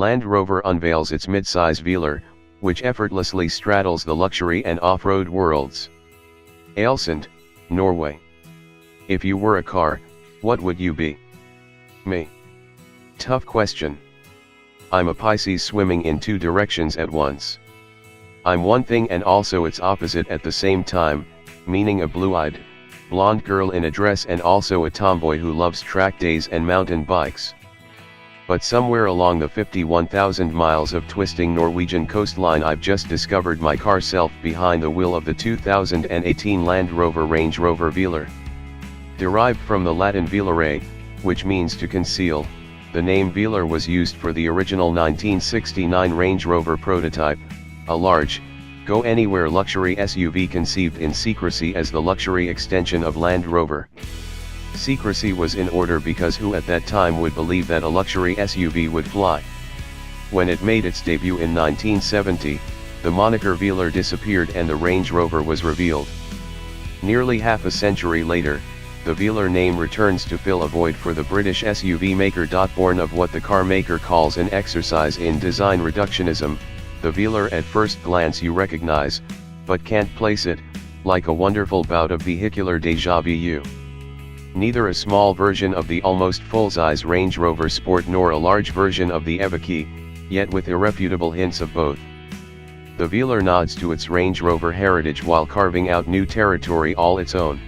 Land Rover unveils its midsize Velar, which effortlessly straddles the luxury and off-road worlds. Ålesund, Norway. If you were a car, what would you be? Me. Tough question. I'm a Pisces swimming in two directions at once. I'm one thing and also its opposite at the same time, meaning a blue-eyed, blonde girl in a dress and also a tomboy who loves track days and mountain bikes. But somewhere along the 51,000 miles of twisting Norwegian coastline I've just discovered my car self behind the wheel of the 2018 Land Rover Range Rover Velar. Derived from the Latin velare, which means to conceal, the name Velar was used for the original 1969 Range Rover prototype, a large, go-anywhere luxury SUV conceived in secrecy as the luxury extension of Land Rover. Secrecy was in order because who at that time would believe that a luxury SUV would fly? When it made its debut in 1970, the moniker Velar disappeared and the Range Rover was revealed. Nearly half a century later, the Velar name returns to fill a void for the British SUV maker. Born of what the car maker calls an exercise in design reductionism, the Velar at first glance you recognize, but can't place it, like a wonderful bout of vehicular déjà vu. Neither a small version of the almost full-size Range Rover Sport nor a large version of the Evoque, yet with irrefutable hints of both. The Velar nods to its Range Rover heritage while carving out new territory all its own.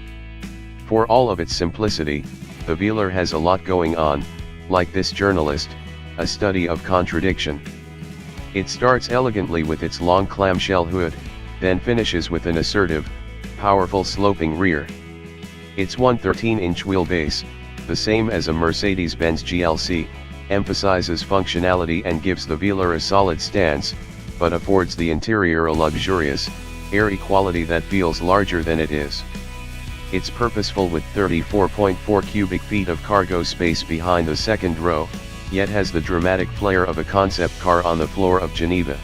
For all of its simplicity, the Velar has a lot going on, like this journalist, a study of contradiction. It starts elegantly with its long clamshell hood, then finishes with an assertive, powerful sloping rear. Its 113-inch wheelbase, the same as a Mercedes-Benz GLC, emphasizes functionality and gives the Velar a solid stance, but affords the interior a luxurious, airy quality that feels larger than it is. It's purposeful with 34.4 cubic feet of cargo space behind the second row, yet has the dramatic flair of a concept car on the floor of Geneva.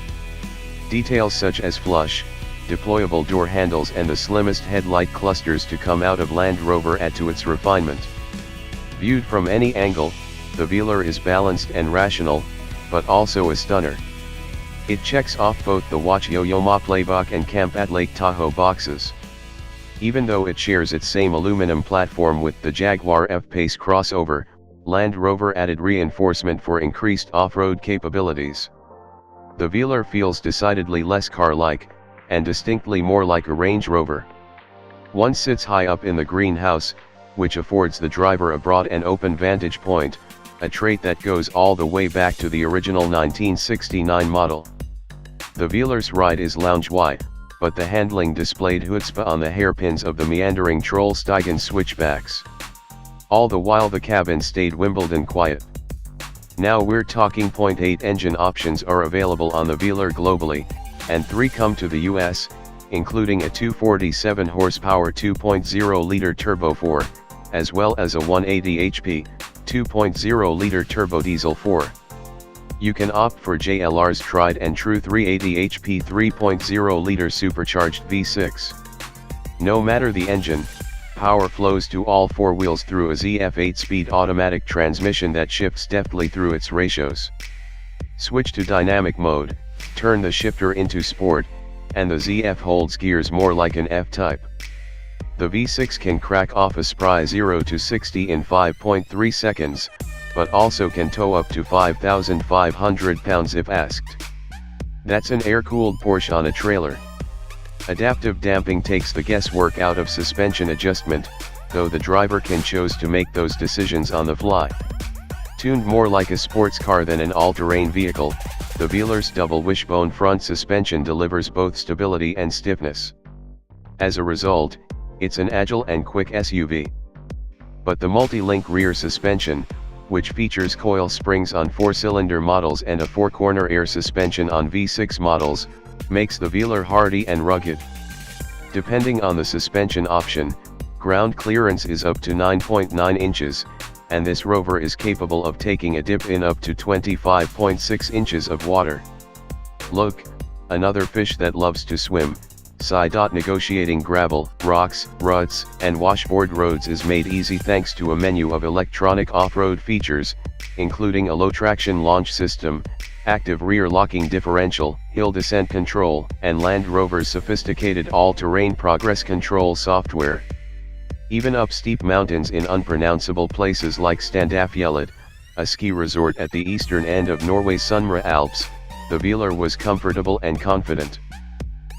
Details such as flush, deployable door handles and the slimmest headlight clusters to come out of Land Rover add to its refinement. Viewed from any angle, the Velar is balanced and rational, but also a stunner. It checks off both the Watch Yo-Yo Ma Playbook and Camp at Lake Tahoe boxes. Even though it shares its same aluminum platform with the Jaguar F-Pace crossover, Land Rover added reinforcement for increased off-road capabilities. The Velar feels decidedly less car-like, and distinctly more like a Range Rover. One sits high up in the greenhouse, which affords the driver a broad and open vantage point, a trait that goes all the way back to the original 1969 model. The Velar's ride is lounge-wide, but the handling displayed chutzpah on the hairpins of the meandering Trollstigen switchbacks. All the while the cabin stayed Wimbledon quiet. Now we're talking. 0.8 engine options are available on the Velar globally, and 3 come to the US, including a 247 horsepower 2.0-liter turbo 4, as well as a 180 HP, 2.0-liter turbo diesel 4. You can opt for JLR's tried and true 380 HP 3.0-liter supercharged V6. No matter the engine, power flows to all four wheels through a ZF 8-speed automatic transmission that shifts deftly through its ratios. Switch to dynamic mode, turn the shifter into sport, and the ZF holds gears more like an F-type. The V6 can crack off a spry 0 to 60 in 5.3 seconds, but also can tow up to 5,500 pounds if asked. That's an air-cooled Porsche on a trailer. Adaptive damping takes the guesswork out of suspension adjustment, though the driver can choose to make those decisions on the fly. Tuned more like a sports car than an all-terrain vehicle, the Velar's double wishbone front suspension delivers both stability and stiffness. As a result, it's an agile and quick SUV. But the multi-link rear suspension, which features coil springs on 4-cylinder models and a 4-corner air suspension on V6 models, makes the Velar hardy and rugged. Depending on the suspension option, ground clearance is up to 9.9 inches, and this Rover is capable of taking a dip in up to 25.6 inches of water. Look, another fish that loves to swim. Negotiating gravel, rocks, ruts, and washboard roads is made easy thanks to a menu of electronic off-road features, including a low-traction launch system, active rear locking differential, hill descent control, and Land Rover's sophisticated all-terrain progress control software. Even up steep mountains in unpronounceable places like Standafjellet, a ski resort at the eastern end of Norway's Sunnmøre Alps, the Velar was comfortable and confident.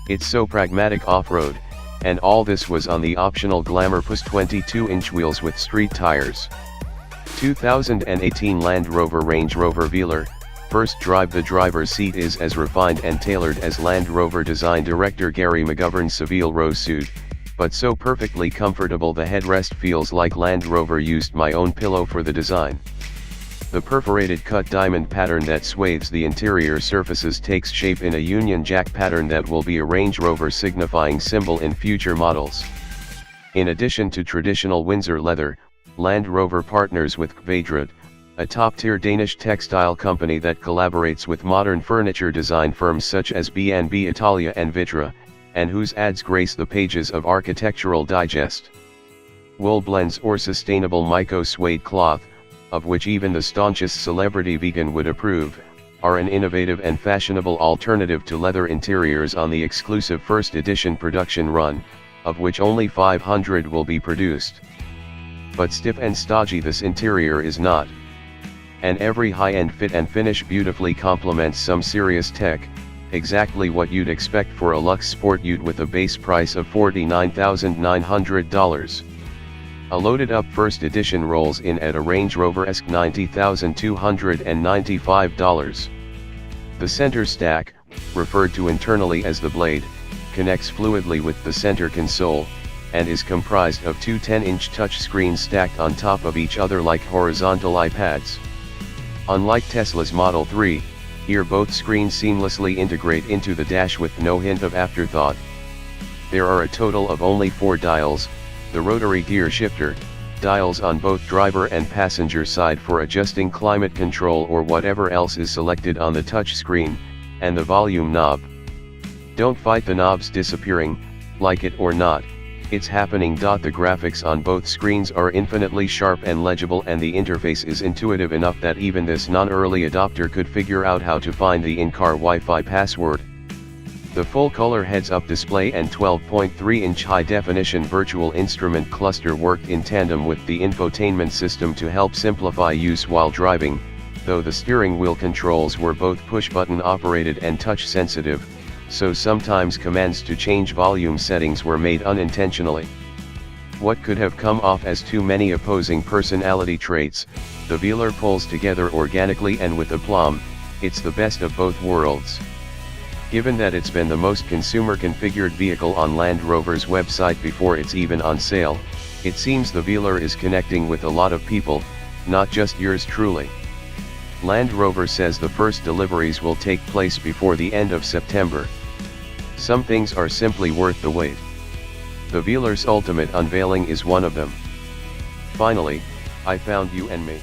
It's so pragmatic off-road, and all this was on the optional Glamour Plus 22-inch wheels with street tires. 2018 Land Rover Range Rover Velar, first drive. The driver's seat is as refined and tailored as Land Rover design director Gary McGovern's Seville Rose suit, but so perfectly comfortable the headrest feels like Land Rover used my own pillow for the design. The perforated cut diamond pattern that swathes the interior surfaces takes shape in a Union Jack pattern that will be a Range Rover signifying symbol in future models. In addition to traditional Windsor leather, Land Rover partners with Kvadrad, a top-tier Danish textile company that collaborates with modern furniture design firms such as B&B Italia and Vitra, and whose ads grace the pages of Architectural Digest. Wool blends or sustainable myco suede cloth, of which even the staunchest celebrity vegan would approve, are an innovative and fashionable alternative to leather interiors on the exclusive first edition production run, of which only 500 will be produced. But stiff and stodgy this interior is not. And every high-end fit and finish beautifully complements some serious tech, exactly what you'd expect for a luxe sport ute with a base price of $49,900. A loaded-up first edition rolls in at a Range Rover-esque $90,295. The center stack, referred to internally as the blade, connects fluidly with the center console, and is comprised of two 10-inch touchscreens stacked on top of each other like horizontal iPads. Unlike Tesla's Model 3, here both screens seamlessly integrate into the dash with no hint of afterthought. There are a total of only 4 dials, the rotary gear shifter, dials on both driver and passenger side for adjusting climate control or whatever else is selected on the touchscreen, and the volume knob. Don't fight the knobs disappearing, like it or not, it's happening. The graphics on both screens are infinitely sharp and legible, and the interface is intuitive enough that even this non-early adopter could figure out how to find the in-car Wi-Fi password. The full-color heads-up display and 12.3-inch high-definition virtual instrument cluster worked in tandem with the infotainment system to help simplify use while driving, though the steering wheel controls were both push-button operated and touch-sensitive, so sometimes commands to change volume settings were made unintentionally. What could have come off as too many opposing personality traits, the Velar pulls together organically and with aplomb. It's the best of both worlds. Given that it's been the most consumer-configured vehicle on Land Rover's website before it's even on sale, it seems the Velar is connecting with a lot of people, not just yours truly. Land Rover says the first deliveries will take place before the end of September. Some things are simply worth the wait. The Velar's ultimate unveiling is one of them. Finally, I found you and me.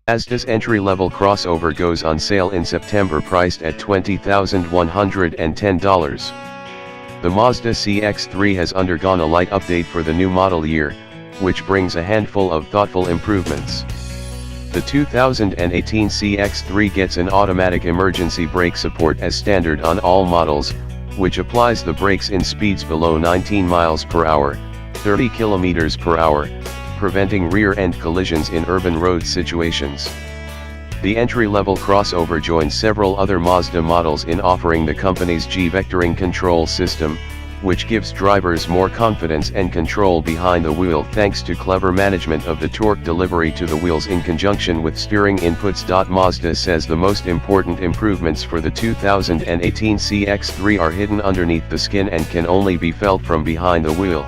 Mazda's entry-level crossover goes on sale in September, priced at $20,110. The Mazda Cx-3 has undergone a light update for the new model year, which brings a handful of thoughtful improvements. The 2018 Cx-3 gets an automatic emergency brake support as standard on all models, which applies the brakes in speeds below 19 miles per hour, 30 kilometers per hour, preventing rear-end collisions in urban road situations. The entry-level crossover joins several other Mazda models in offering the company's G-vectoring control system, which gives drivers more confidence and control behind the wheel thanks to clever management of the torque delivery to the wheels in conjunction with steering inputs. Mazda says the most important improvements for the 2018 Cx-3 are hidden underneath the skin and can only be felt from behind the wheel.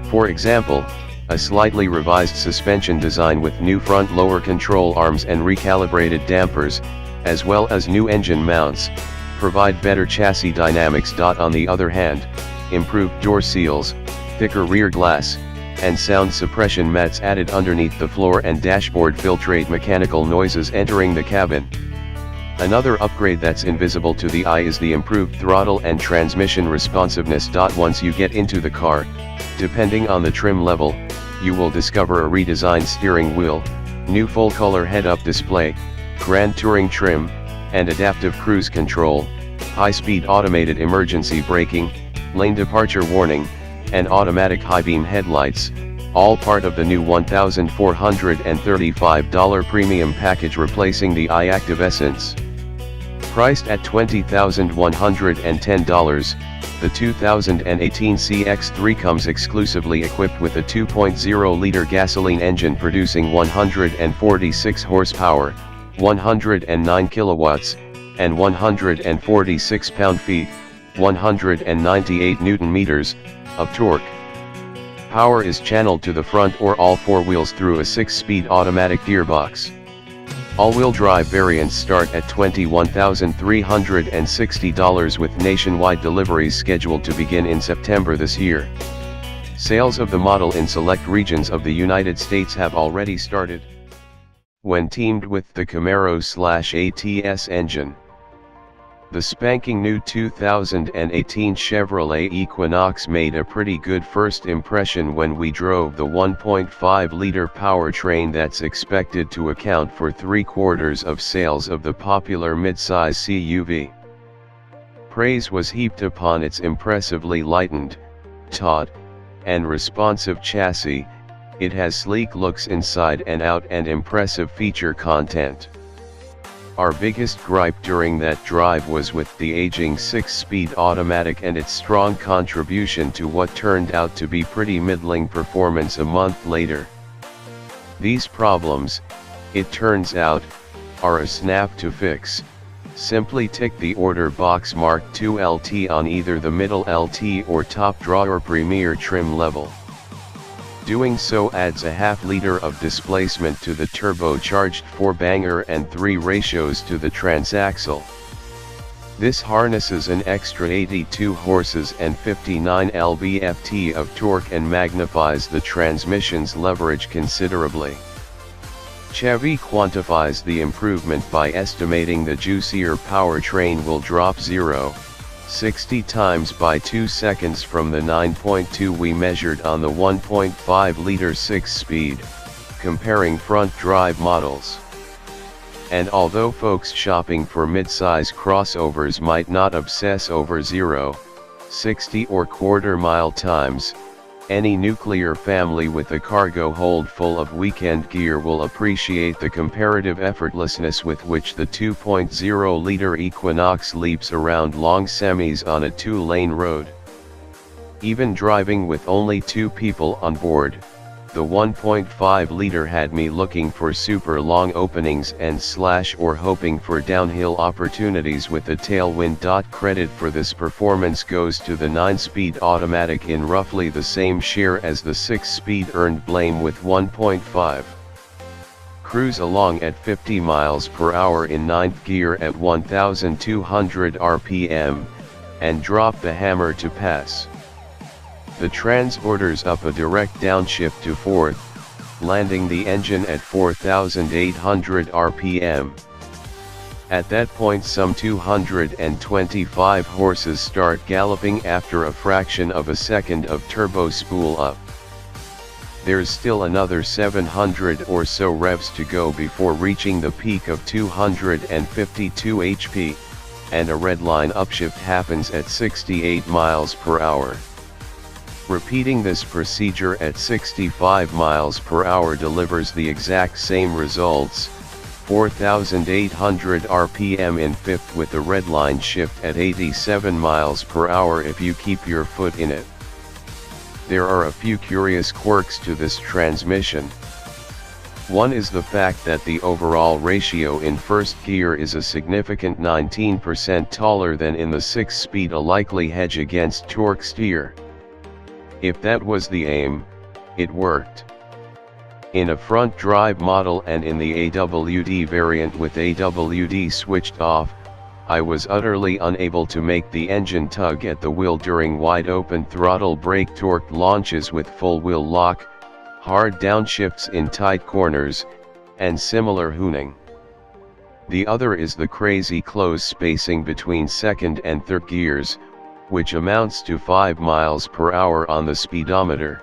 For example, a slightly revised suspension design with new front lower control arms and recalibrated dampers, as well as new engine mounts, provide better chassis dynamics. On the other hand, improved door seals, thicker rear glass, and sound suppression mats added underneath the floor and dashboard filtrate mechanical noises entering the cabin. Another upgrade that's invisible to the eye is the improved throttle and transmission responsiveness. Once you get into the car, depending on the trim level, you will discover a redesigned steering wheel, new full-color head-up display, Grand Touring trim, and adaptive cruise control, high-speed automated emergency braking, lane departure warning, and automatic high-beam headlights, all part of the new $1,435 premium package replacing the iActive Essence. Priced at $20,110, the 2018 Cx-3 comes exclusively equipped with a 2.0-liter gasoline engine producing 146 horsepower, 109 kilowatts, and 146 pound-feet, 198 Newton-meters, of torque. Power is channeled to the front or all four wheels through a 6-speed automatic gearbox. All-wheel drive variants start at $21,360 with nationwide deliveries scheduled to begin in September this year. Sales of the model in select regions of the United States have already started. When teamed with the Camaro/ATS engine, the spanking new 2018 Chevrolet Equinox made a pretty good first impression when we drove the 1.5-liter powertrain that's expected to account for 3/4 of sales of the popular midsize CUV. Praise was heaped upon its impressively lightened, taut, and responsive chassis. It has sleek looks inside and out and impressive feature content. Our biggest gripe during that drive was with the aging 6-speed automatic and its strong contribution to what turned out to be pretty middling performance a month later. These problems, it turns out, are a snap to fix. Simply tick the order box marked 2LT on either the middle LT or top drawer Premier trim level. Doing so adds a half-liter of displacement to the turbocharged 4-banger and 3 ratios to the transaxle. This harnesses an extra 82 horses and 59 lb-ft of torque and magnifies the transmission's leverage considerably. Chevy quantifies the improvement by estimating the juicier powertrain will drop 0-60 times by 2 seconds from the 9.2 we measured on the 1.5-liter 6-speed, comparing front-drive models. And although folks shopping for mid-size crossovers might not obsess over 0-60 or quarter-mile times, any nuclear family with a cargo hold full of weekend gear will appreciate the comparative effortlessness with which the 2.0-liter Equinox leaps around long semis on a 2-lane road. Even driving with only 2 people on board, the 1.5-liter had me looking for super long openings and or hoping for downhill opportunities with a tailwind. Credit for this performance goes to the 9-speed automatic in roughly the same share as the 6-speed earned blame with 1.5. Cruise along at 50 miles per hour in 9th gear at 1,200 RPM, and drop the hammer to pass. The trans orders up a direct downshift to 4th, landing the engine at 4,800 RPM. At that point some 225 horses start galloping after a fraction of a second of turbo spool up. There's still another 700 or so revs to go before reaching the peak of 252 HP, and a redline upshift happens at 68 miles per hour. Repeating this procedure at 65 miles per hour delivers the exact same results, 4,800 RPM in fifth with the redline shift at 87 miles per hour if you keep your foot in it. There are a few curious quirks to this transmission. One is the fact that the overall ratio in first gear is a significant 19% taller than in the 6-speed, a likely hedge against torque steer. If that was the aim, it worked. In a front drive model and in the AWD variant with AWD switched off, I was utterly unable to make the engine tug at the wheel during wide open throttle brake torque launches with full wheel lock, hard downshifts in tight corners, and similar hooning. The other is the crazy close spacing between second and third gears, which amounts to 5 miles per hour on the speedometer.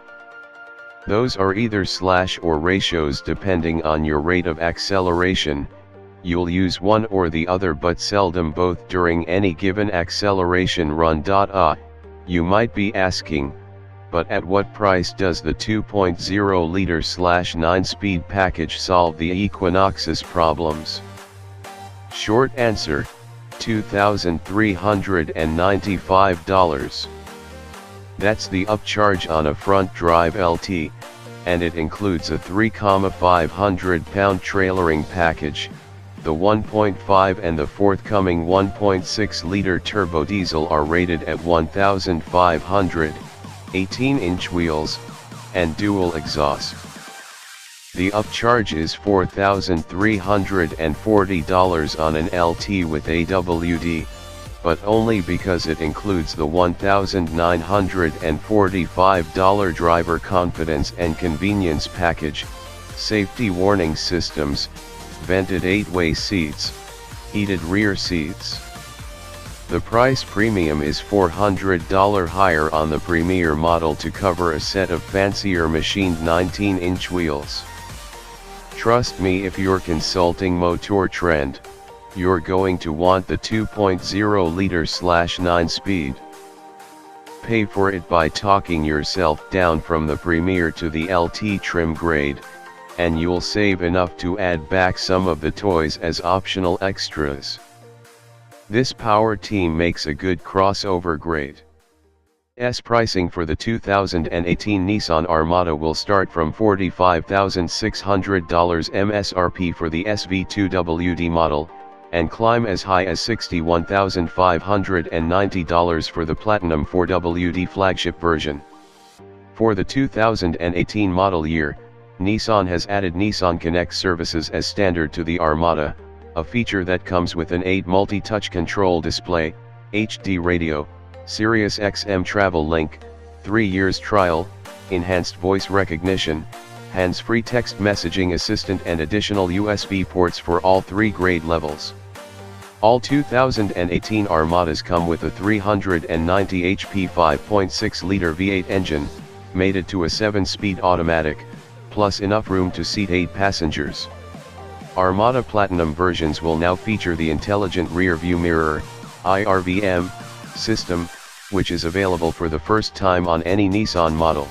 Those are either slash or ratios depending on your rate of acceleration. You'll use one or the other but seldom both during any given acceleration run. You might be asking, but at what price does the 2.0 liter / 9-speed package solve the Equinox's problems? Short answer, $2,395. That's the upcharge on a front drive LT, and it includes a 3,500-pound trailering package. The 1.5 and the forthcoming 1.6-liter turbo diesel are rated at 1,500, 18-inch wheels, and dual exhaust. The upcharge is $4,340 on an LT with AWD, but only because it includes the $1,945 driver confidence and convenience package, safety warning systems, vented 8-way seats, heated rear seats. The price premium is $400 higher on the Premier model to cover a set of fancier machined 19-inch wheels. Trust me, if you're consulting Motor Trend, you're going to want the 2.0 liter / 9-speed. Pay for it by talking yourself down from the Premier to the LT trim grade, and you'll save enough to add back some of the toys as optional extras. This power team makes a good crossover grade. Pricing for the 2018 Nissan Armada will start from $45,600 MSRP for the SV2WD model, and climb as high as $61,590 for the Platinum 4WD flagship version. For the 2018 model year, Nissan has added Nissanconnect services as standard to the Armada, a feature that comes with an 8 multi-touch control display, HD radio, Sirius XM travel link, 3 years trial, enhanced voice recognition, hands-free text messaging assistant and additional USB ports for all 3 grade levels. All 2018 Armadas come with a 390 HP 5.6-liter V8 engine, mated to a 7-speed automatic, plus enough room to seat 8 passengers. Armada Platinum versions will now feature the Intelligent Rear View Mirror, IRVM, system, which is available for the first time on any Nissan model.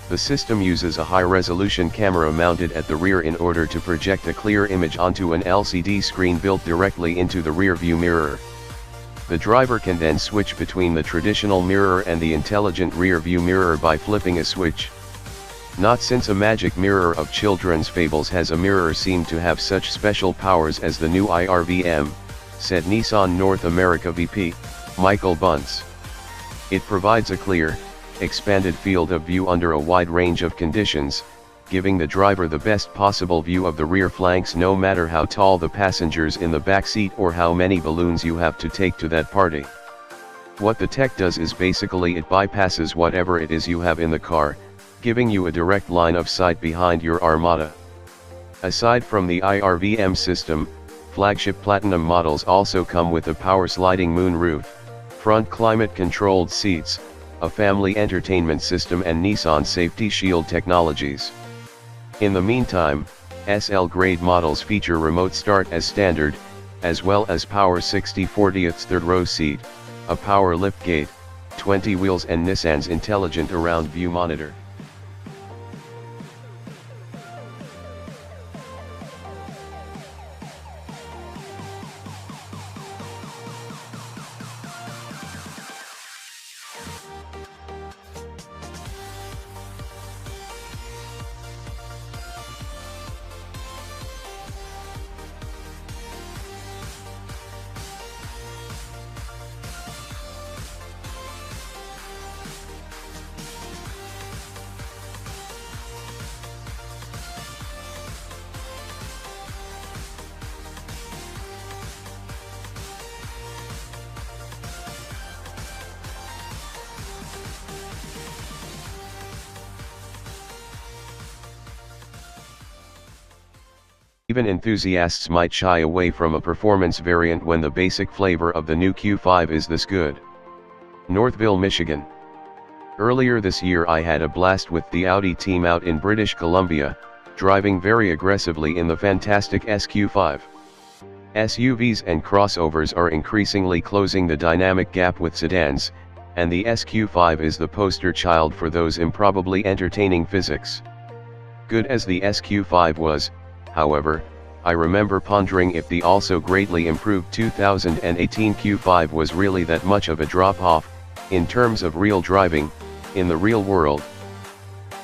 The system uses a high-resolution camera mounted at the rear in order to project a clear image onto an LCD screen built directly into the rear view mirror. The driver can then switch between the traditional mirror and the intelligent rear view mirror by flipping a switch. Not since a magic mirror of children's fables has a mirror seemed to have such special powers as the new IRVM, said Nissan North America VP, Michael Bunce. It provides a clear, expanded field of view under a wide range of conditions, giving the driver the best possible view of the rear flanks no matter how tall the passengers in the back seat or how many balloons you have to take to that party. What the tech does is basically it bypasses whatever it is you have in the car, giving you a direct line of sight behind your Armada. Aside from the IRVM system, flagship Platinum models also come with a power sliding moonroof, front climate-controlled seats, a family entertainment system and Nissan Safety Shield technologies. In the meantime, SL-grade models feature remote start as standard, as well as power 60/40 third-row seat, a power liftgate, 20 wheels and Nissan's intelligent around view monitor. Even enthusiasts might shy away from a performance variant when the basic flavor of the new Q5 is this good. Northville, Michigan. Earlier this year I had a blast with the Audi team out in British Columbia, driving very aggressively in the fantastic SQ5. SUVs and crossovers are increasingly closing the dynamic gap with sedans, and the SQ5 is the poster child for those improbably entertaining physics. Good as the SQ5 was, however, I remember pondering if the also greatly improved 2018 Q5 was really that much of a drop-off, in terms of real driving, in the real world.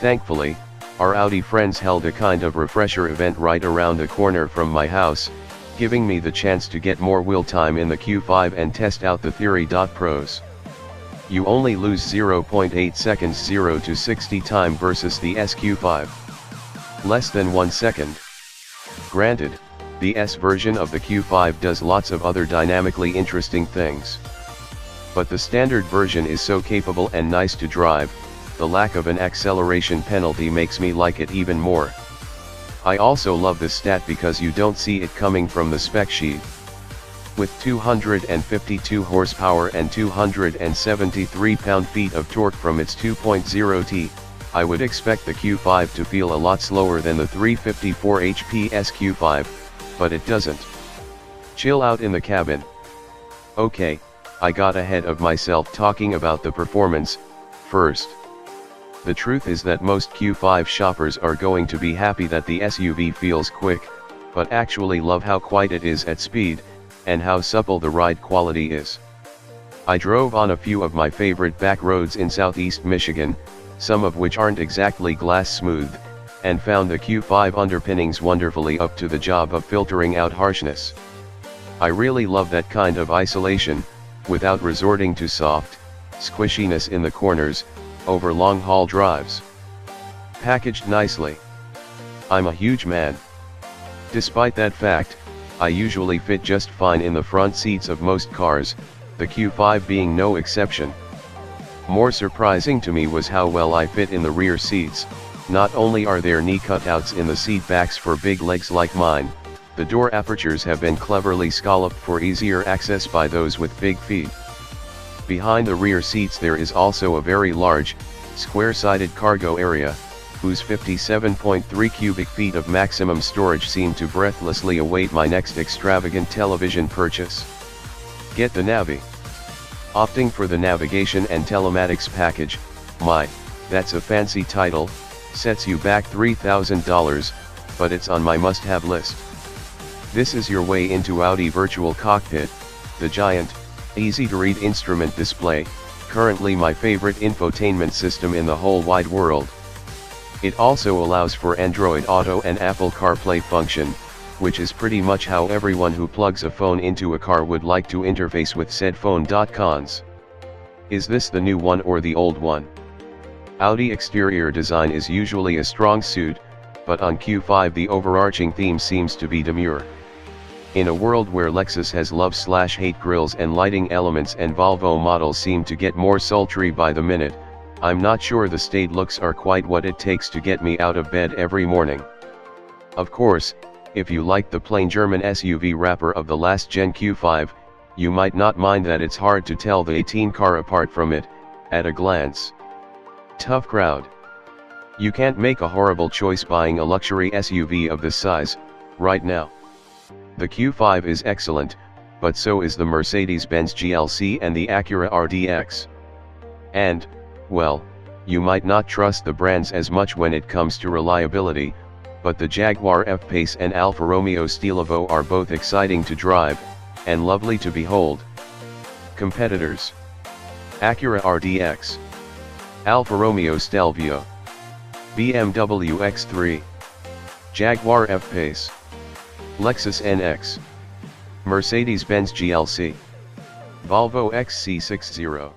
Thankfully, our Audi friends held a kind of refresher event right around the corner from my house, giving me the chance to get more wheel time in the Q5 and test out the theory. Pros. You only lose 0.8 seconds 0 to 60 time versus the SQ5. Less than 1 second. Granted, the S version of the Q5 does lots of other dynamically interesting things. But the standard version is so capable and nice to drive, the lack of an acceleration penalty makes me like it even more. I also love this stat because you don't see it coming from the spec sheet. With 252 horsepower and 273 pound-feet of torque from its 2.0T, I would expect the Q5 to feel a lot slower than the 354 HP SQ5, but it doesn't. Chill out in the cabin. Okay, I got ahead of myself talking about the performance, first. The truth is that most Q5 shoppers are going to be happy that the SUV feels quick, but actually love how quiet it is at speed, and how supple the ride quality is. I drove on a few of my favorite back roads in southeast Michigan, some of which aren't exactly glass smooth, and found the Q5 underpinnings wonderfully up to the job of filtering out harshness. I really love that kind of isolation, without resorting to soft squishiness in the corners, over long-haul drives. Packaged nicely. I'm a huge man. Despite that fact, I usually fit just fine in the front seats of most cars, the Q5 being no exception. More surprising to me was how well I fit in the rear seats. Not only are there knee cutouts in the seat backs for big legs like mine, the door apertures have been cleverly scalloped for easier access by those with big feet. Behind the rear seats there is also a very large, square-sided cargo area, whose 57.3 cubic feet of maximum storage seem to breathlessly await my next extravagant television purchase. Get the Navi. Opting for the navigation and telematics package, that's a fancy title, sets you back $3,000, but it's on my must-have list. This is your way into Audi Virtual Cockpit, the giant, easy-to-read instrument display, currently my favorite infotainment system in the whole wide world. It also allows for Android Auto and Apple CarPlay function, which is pretty much how everyone who plugs a phone into a car would like to interface with said phone. Cons. Is this the new one or the old one? Audi exterior design is usually a strong suit, but on Q5 the overarching theme seems to be demure. In a world where Lexus has love/hate grills and lighting elements and Volvo models seem to get more sultry by the minute, I'm not sure the staid looks are quite what it takes to get me out of bed every morning. Of course, If you like the plain German SUV wrapper of the last gen Q5, you might not mind that it's hard to tell the 18 car apart from it, at a glance. Tough crowd. You can't make a horrible choice buying a luxury SUV of this size, right now. The Q5 is excellent, but so is the Mercedes-Benz GLC and the Acura RDX. And, well, you might not trust the brands as much when it comes to reliability, but the Jaguar F-Pace and Alfa Romeo Stilivo are both exciting to drive, and lovely to behold. Competitors: Acura RDX, Alfa Romeo Stelvio, BMW X3, Jaguar F-Pace, Lexus NX, Mercedes-Benz GLC, Volvo XC60.